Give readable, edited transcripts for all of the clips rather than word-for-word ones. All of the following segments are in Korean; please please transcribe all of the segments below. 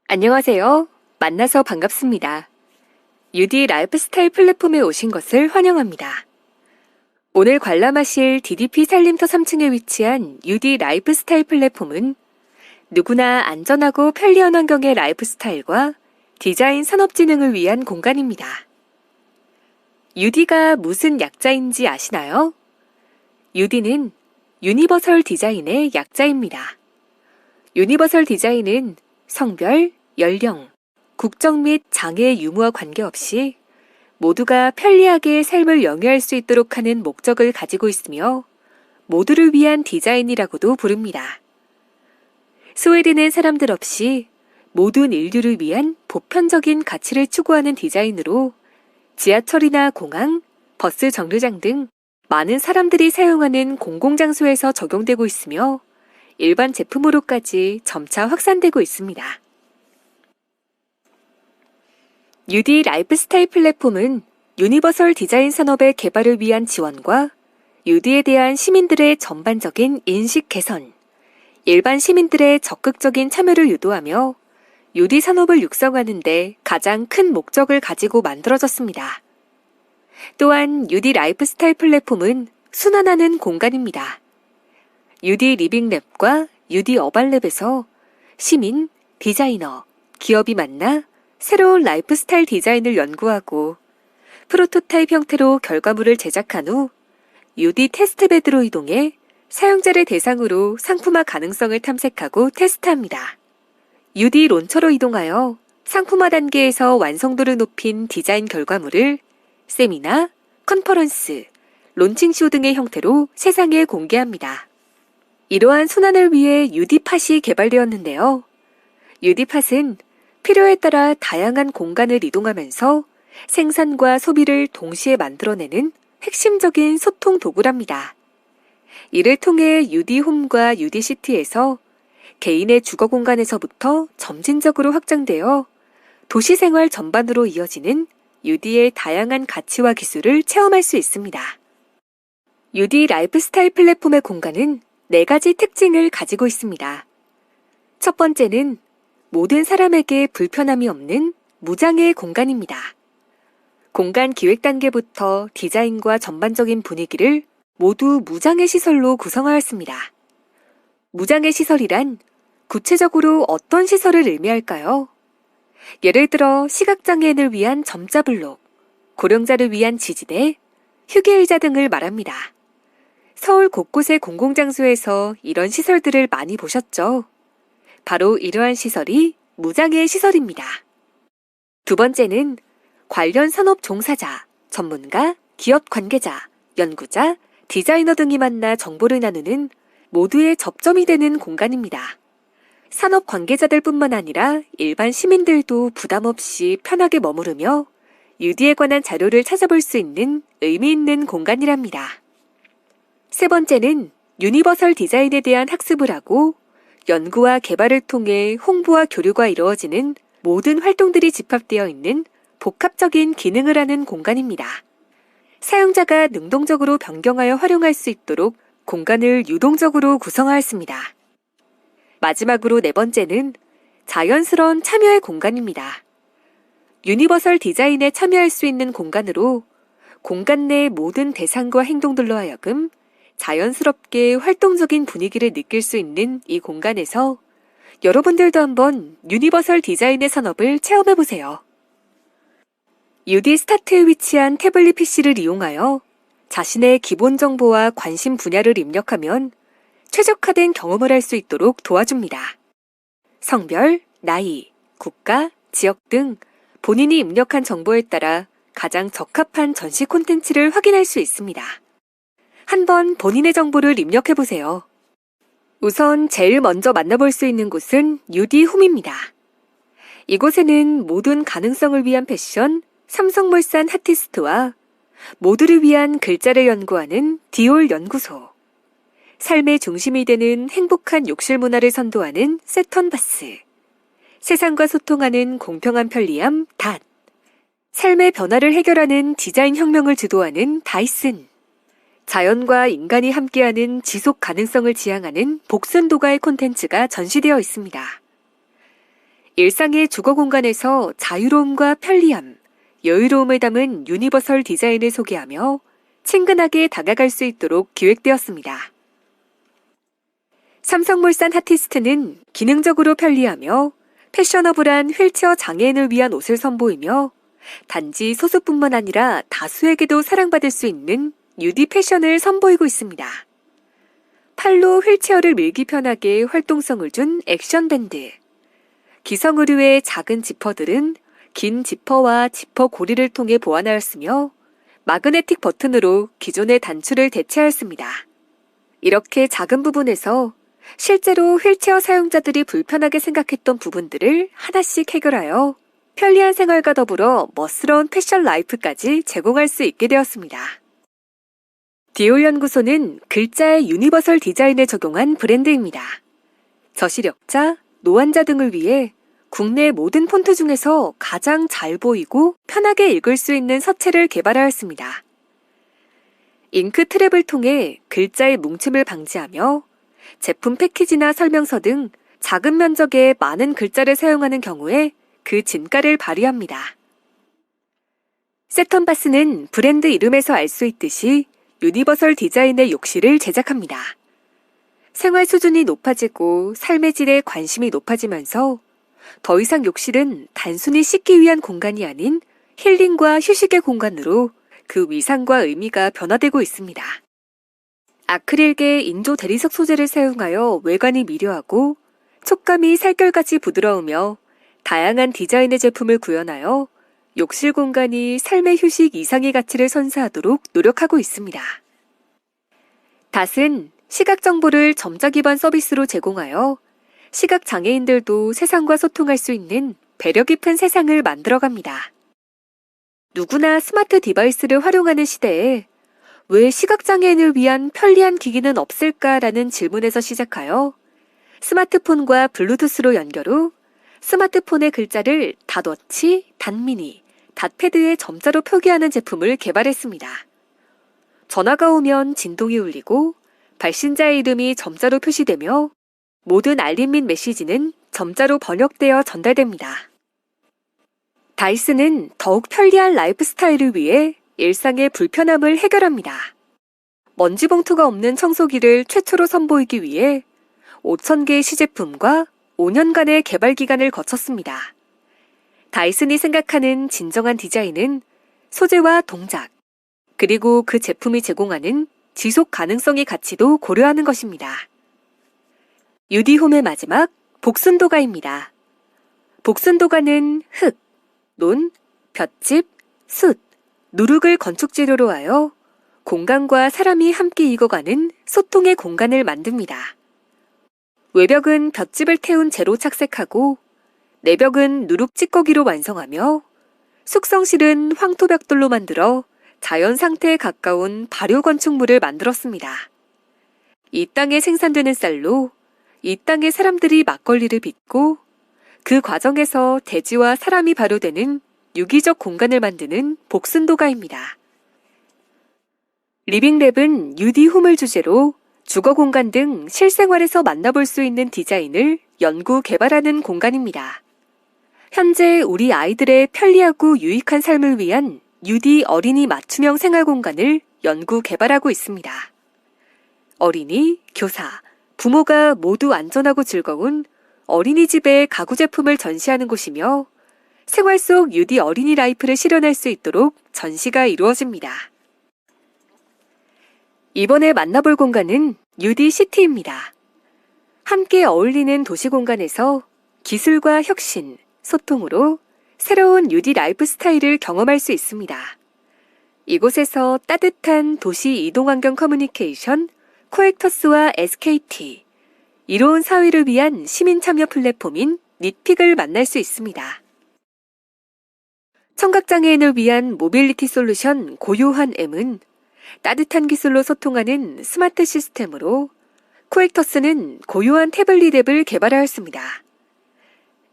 안녕하세요. 만나서 반갑습니다. UD 라이프스타일 플랫폼에 오신 것을 환영합니다. 오늘 관람하실 DDP 산림터 3층에 위치한 UD 라이프스타일 플랫폼은 누구나 안전하고 편리한 환경의 라이프스타일과 디자인 산업진흥을 위한 공간입니다. UD가 무슨 약자인지 아시나요? UD는 유니버설 디자인의 약자입니다. 유니버설 디자인은 성별, 연령, 국적 및 장애 유무와 관계없이 모두가 편리하게 삶을 영위할 수 있도록 하는 목적을 가지고 있으며 모두를 위한 디자인이라고도 부릅니다. 소외되는 사람들 없이 모든 인류를 위한 보편적인 가치를 추구하는 디자인으로 지하철이나 공항, 버스 정류장 등 많은 사람들이 사용하는 공공장소에서 적용되고 있으며 일반 제품으로까지 점차 확산되고 있습니다. UD 라이프스타일 플랫폼은 유니버설 디자인 산업의 개발을 위한 지원과 UD에 대한 시민들의 전반적인 인식 개선, 일반 시민들의 적극적인 참여를 유도하며 UD 산업을 육성하는 데 가장 큰 목적을 가지고 만들어졌습니다. 또한 UD 라이프스타일 플랫폼은 순환하는 공간입니다. UD 리빙랩과 UD 어반랩에서 시민, 디자이너, 기업이 만나 새로운 라이프스타일 디자인을 연구하고 프로토타입 형태로 결과물을 제작한 후 UD 테스트베드로 이동해 사용자를 대상으로 상품화 가능성을 탐색하고 테스트합니다. UD 론처로 이동하여 상품화 단계에서 완성도를 높인 디자인 결과물을 세미나, 컨퍼런스, 론칭쇼 등의 형태로 세상에 공개합니다. 이러한 순환을 위해 UD팟이 개발되었는데요. UD팟은 필요에 따라 다양한 공간을 이동하면서 생산과 소비를 동시에 만들어내는 핵심적인 소통 도구랍니다. 이를 통해 UD홈과 UD시티에서 개인의 주거 공간에서부터 점진적으로 확장되어 도시생활 전반으로 이어지는 UD의 다양한 가치와 기술을 체험할 수 있습니다. UD 라이프스타일 플랫폼의 공간은 4가지 특징을 가지고 있습니다. 첫 번째는 모든 사람에게 불편함이 없는 무장애 공간입니다. 공간 기획 단계부터 디자인과 전반적인 분위기를 모두 무장애 시설로 구성하였습니다. 무장애 시설이란 구체적으로 어떤 시설을 의미할까요? 예를 들어 시각장애인을 위한 점자블록, 고령자를 위한 지지대, 휴게의자 등을 말합니다. 서울 곳곳의 공공장소에서 이런 시설들을 많이 보셨죠? 바로 이러한 시설이 무장애 시설입니다. 두 번째는 관련 산업 종사자, 전문가, 기업 관계자, 연구자, 디자이너 등이 만나 정보를 나누는 모두의 접점이 되는 공간입니다. 산업 관계자들 뿐만 아니라 일반 시민들도 부담 없이 편하게 머무르며 UD에 관한 자료를 찾아볼 수 있는 의미 있는 공간이랍니다. 세 번째는 유니버설 디자인에 대한 학습을 하고 연구와 개발을 통해 홍보와 교류가 이루어지는 모든 활동들이 집합되어 있는 복합적인 기능을 하는 공간입니다. 사용자가 능동적으로 변경하여 활용할 수 있도록 공간을 유동적으로 구성하였습니다. 마지막으로 4번째는 자연스러운 참여의 공간입니다. 유니버설 디자인에 참여할 수 있는 공간으로 공간 내 모든 대상과 행동들로 하여금 자연스럽게 활동적인 분위기를 느낄 수 있는 이 공간에서 여러분들도 한번 유니버설 디자인의 산업을 체험해보세요. UD 스타트에 위치한 태블릿 PC를 이용하여 자신의 기본 정보와 관심 분야를 입력하면 최적화된 경험을 할 수 있도록 도와줍니다. 성별, 나이, 국가, 지역 등 본인이 입력한 정보에 따라 가장 적합한 전시 콘텐츠를 확인할 수 있습니다. 한번 본인의 정보를 입력해보세요. 우선 제일 먼저 만나볼 수 있는 곳은 UD홈입니다. 이곳에는 모든 가능성을 위한 패션, 삼성물산 핫티스트와 모두를 위한 글자를 연구하는 디올 연구소, 삶의 중심이 되는 행복한 욕실 문화를 선도하는 세턴바스, 세상과 소통하는 공평한 편리함 닷, 삶의 변화를 해결하는 디자인 혁명을 주도하는 다이슨, 자연과 인간이 함께하는 지속 가능성을 지향하는 복순도가의 콘텐츠가 전시되어 있습니다. 일상의 주거 공간에서 자유로움과 편리함, 여유로움을 담은 유니버설 디자인을 소개하며 친근하게 다가갈 수 있도록 기획되었습니다. 삼성물산 하티스트는 기능적으로 편리하며 패셔너블한 휠체어 장애인을 위한 옷을 선보이며 단지 소수뿐만 아니라 다수에게도 사랑받을 수 있는 UD 패션을 선보이고 있습니다. 팔로 휠체어를 밀기 편하게 활동성을 준 액션밴드. 기성 의류의 작은 지퍼들은 긴 지퍼와 지퍼 고리를 통해 보완하였으며 마그네틱 버튼으로 기존의 단추를 대체하였습니다. 이렇게 작은 부분에서 실제로 휠체어 사용자들이 불편하게 생각했던 부분들을 하나씩 해결하여 편리한 생활과 더불어 멋스러운 패션 라이프까지 제공할 수 있게 되었습니다. 디올 연구소는 글자의 유니버설 디자인에 적용한 브랜드입니다. 저시력자, 노안자 등을 위해 국내 모든 폰트 중에서 가장 잘 보이고 편하게 읽을 수 있는 서체를 개발하였습니다. 잉크 트랩을 통해 글자의 뭉침을 방지하며 제품 패키지나 설명서 등 작은 면적의 많은 글자를 사용하는 경우에 그 진가를 발휘합니다. 세턴바스는 브랜드 이름에서 알 수 있듯이 유니버설 디자인의 욕실을 제작합니다. 생활 수준이 높아지고 삶의 질에 관심이 높아지면서 더 이상 욕실은 단순히 씻기 위한 공간이 아닌 힐링과 휴식의 공간으로 그 위상과 의미가 변화되고 있습니다. 아크릴계 인조 대리석 소재를 사용하여 외관이 미려하고 촉감이 살결같이 부드러우며 다양한 디자인의 제품을 구현하여 욕실 공간이 삶의 휴식 이상의 가치를 선사하도록 노력하고 있습니다. 닷은 시각 정보를 점자 기반 서비스로 제공하여 시각 장애인들도 세상과 소통할 수 있는 배려 깊은 세상을 만들어갑니다. 누구나 스마트 디바이스를 활용하는 시대에 왜 시각장애인을 위한 편리한 기기는 없을까라는 질문에서 시작하여 스마트폰과 블루투스로 연결 후 스마트폰의 글자를 닷워치, 닷미니, 닷패드의 점자로 표기하는 제품을 개발했습니다. 전화가 오면 진동이 울리고 발신자의 이름이 점자로 표시되며 모든 알림 및 메시지는 점자로 번역되어 전달됩니다. 다이슨은 더욱 편리한 라이프 스타일을 위해 일상의 불편함을 해결합니다. 먼지 봉투가 없는 청소기를 최초로 선보이기 위해 5,000개의 시제품과 5년간의 개발 기간을 거쳤습니다. 다이슨이 생각하는 진정한 디자인은 소재와 동작, 그리고 그 제품이 제공하는 지속 가능성의 가치도 고려하는 것입니다. 유디홈의 마지막, 복순도가입니다. 복순도가는 흙, 논, 볏짚, 숯, 누룩을 건축재료로 하여 공간과 사람이 함께 익어가는 소통의 공간을 만듭니다. 외벽은 볏짚을 태운 재로 착색하고 내벽은 누룩 찌꺼기로 완성하며 숙성실은 황토벽돌로 만들어 자연 상태에 가까운 발효 건축물을 만들었습니다. 이 땅에 생산되는 쌀로 이 땅의 사람들이 막걸리를 빚고 그 과정에서 대지와 사람이 발효되는 유기적 공간을 만드는 복순도가입니다. 리빙랩은 유디홈을 주제로 주거 공간 등 실생활에서 만나볼 수 있는 디자인을 연구 개발하는 공간입니다. 현재 우리 아이들의 편리하고 유익한 삶을 위한 유디 어린이 맞춤형 생활 공간을 연구 개발하고 있습니다. 어린이, 교사, 부모가 모두 안전하고 즐거운 어린이집의 가구 제품을 전시하는 곳이며 생활 속 유디 어린이 라이프를 실현할 수 있도록 전시가 이루어집니다. 이번에 만나볼 공간은 유디 시티입니다. 함께 어울리는 도시 공간에서 기술과 혁신, 소통으로 새로운 유디 라이프 스타일을 경험할 수 있습니다. 이곳에서 따뜻한 도시 이동환경 커뮤니케이션, 코엑터스와 SKT, 이로운 사회를 위한 시민 참여 플랫폼인 닛픽을 만날 수 있습니다. 청각장애인을 위한 모빌리티 솔루션 고요한 M은 따뜻한 기술로 소통하는 스마트 시스템으로 코엑터스는 고요한 태블릿 앱을 개발하였습니다.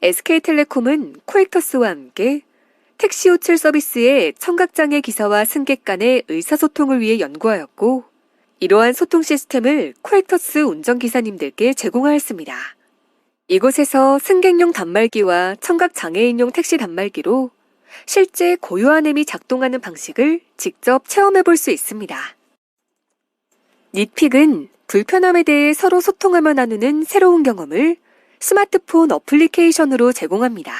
SK텔레콤은 코엑터스와 함께 택시 호출 서비스의 청각장애 기사와 승객 간의 의사소통을 위해 연구하였고 이러한 소통 시스템을 코엑터스 운전기사님들께 제공하였습니다. 이곳에서 승객용 단말기와 청각 장애인용 택시 단말기로 실제 고유한 앱이 작동하는 방식을 직접 체험해 볼 수 있습니다. 닛픽은 불편함에 대해 서로 소통하며 나누는 새로운 경험을 스마트폰 어플리케이션으로 제공합니다.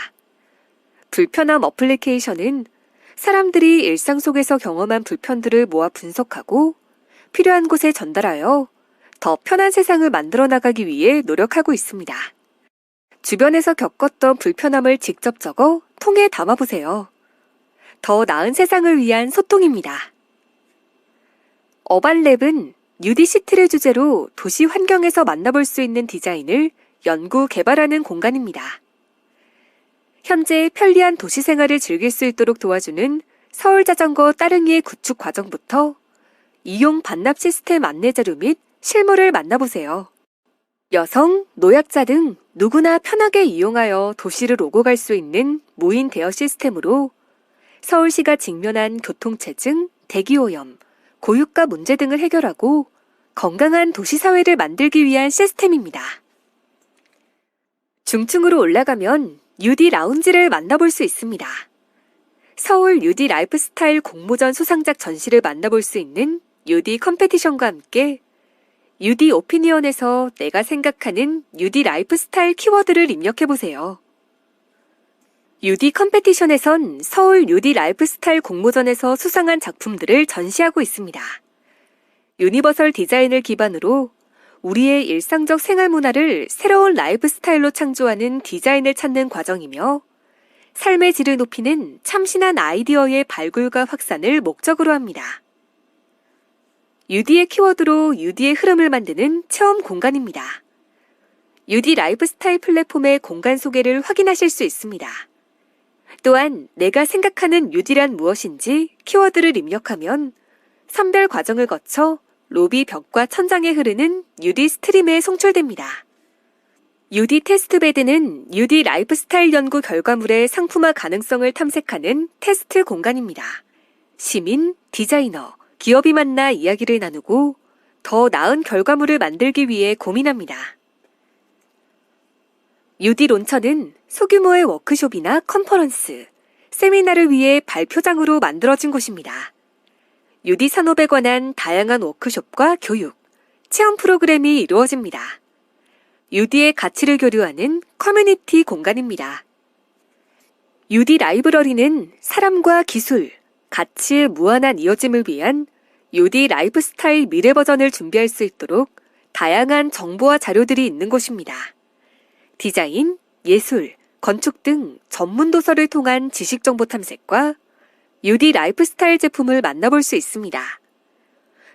불편함 어플리케이션은 사람들이 일상 속에서 경험한 불편들을 모아 분석하고 필요한 곳에 전달하여 더 편한 세상을 만들어 나가기 위해 노력하고 있습니다. 주변에서 겪었던 불편함을 직접 적어 통에 담아보세요. 더 나은 세상을 위한 소통입니다. 어반랩은 뉴디시티를 주제로 도시 환경에서 만나볼 수 있는 디자인을 연구 개발하는 공간입니다. 현재 편리한 도시 생활을 즐길 수 있도록 도와주는 서울자전거 따릉이의 구축 과정부터 이용 반납 시스템 안내자료 및 실물을 만나보세요. 여성, 노약자 등 누구나 편하게 이용하여 도시를 오고 갈 수 있는 무인 대여 시스템으로 서울시가 직면한 교통체증, 대기오염, 고유가 문제 등을 해결하고 건강한 도시사회를 만들기 위한 시스템입니다. 중층으로 올라가면 UD 라운지를 만나볼 수 있습니다. 서울 UD 라이프스타일 공모전 수상작 전시를 만나볼 수 있는 UD 컴페티션과 함께 UD 오피니언에서 내가 생각하는 UD 라이프스타일 키워드를 입력해보세요. UD 컴페티션에선 서울 UD 라이프스타일 공모전에서 수상한 작품들을 전시하고 있습니다. 유니버설 디자인을 기반으로 우리의 일상적 생활 문화를 새로운 라이프 스타일로 창조하는 디자인을 찾는 과정이며 삶의 질을 높이는 참신한 아이디어의 발굴과 확산을 목적으로 합니다. UD의 키워드로 UD의 흐름을 만드는 체험 공간입니다. UD 라이프 스타일 플랫폼의 공간 소개를 확인하실 수 있습니다. 또한 내가 생각하는 UD란 무엇인지 키워드를 입력하면 선별 과정을 거쳐 로비 벽과 천장에 흐르는 UD 스트림에 송출됩니다. UD 테스트베드는 UD 라이프스타일 연구 결과물의 상품화 가능성을 탐색하는 테스트 공간입니다. 시민, 디자이너, 기업이 만나 이야기를 나누고 더 나은 결과물을 만들기 위해 고민합니다. UD 론처는 소규모의 워크숍이나 컨퍼런스, 세미나를 위해 발표장으로 만들어진 곳입니다. UD 산업에 관한 다양한 워크숍과 교육, 체험 프로그램이 이루어집니다. UD의 가치를 교류하는 커뮤니티 공간입니다. UD 라이브러리는 사람과 기술, 가치의 무한한 이어짐을 위한 UD 라이프스타일 미래 버전을 준비할 수 있도록 다양한 정보와 자료들이 있는 곳입니다. 디자인, 예술, 건축 등 전문 도서를 통한 지식 정보 탐색과 UD 라이프스타일 제품을 만나볼 수 있습니다.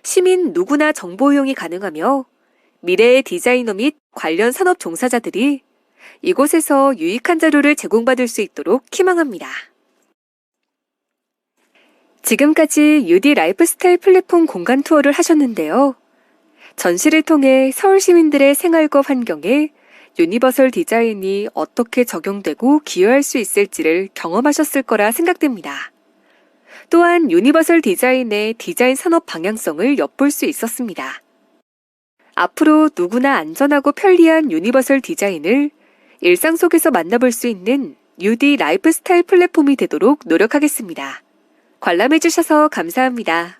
시민 누구나 정보 이용이 가능하며 미래의 디자이너 및 관련 산업 종사자들이 이곳에서 유익한 자료를 제공받을 수 있도록 희망합니다. 지금까지 UD 라이프스타일 플랫폼 공간 투어를 하셨는데요. 전시를 통해 서울 시민들의 생활과 환경에 유니버설 디자인이 어떻게 적용되고 기여할 수 있을지를 경험하셨을 거라 생각됩니다. 또한 유니버설 디자인의 디자인 산업 방향성을 엿볼 수 있었습니다. 앞으로 누구나 안전하고 편리한 유니버설 디자인을 일상 속에서 만나볼 수 있는 UD 라이프스타일 플랫폼이 되도록 노력하겠습니다. 관람해주셔서 감사합니다.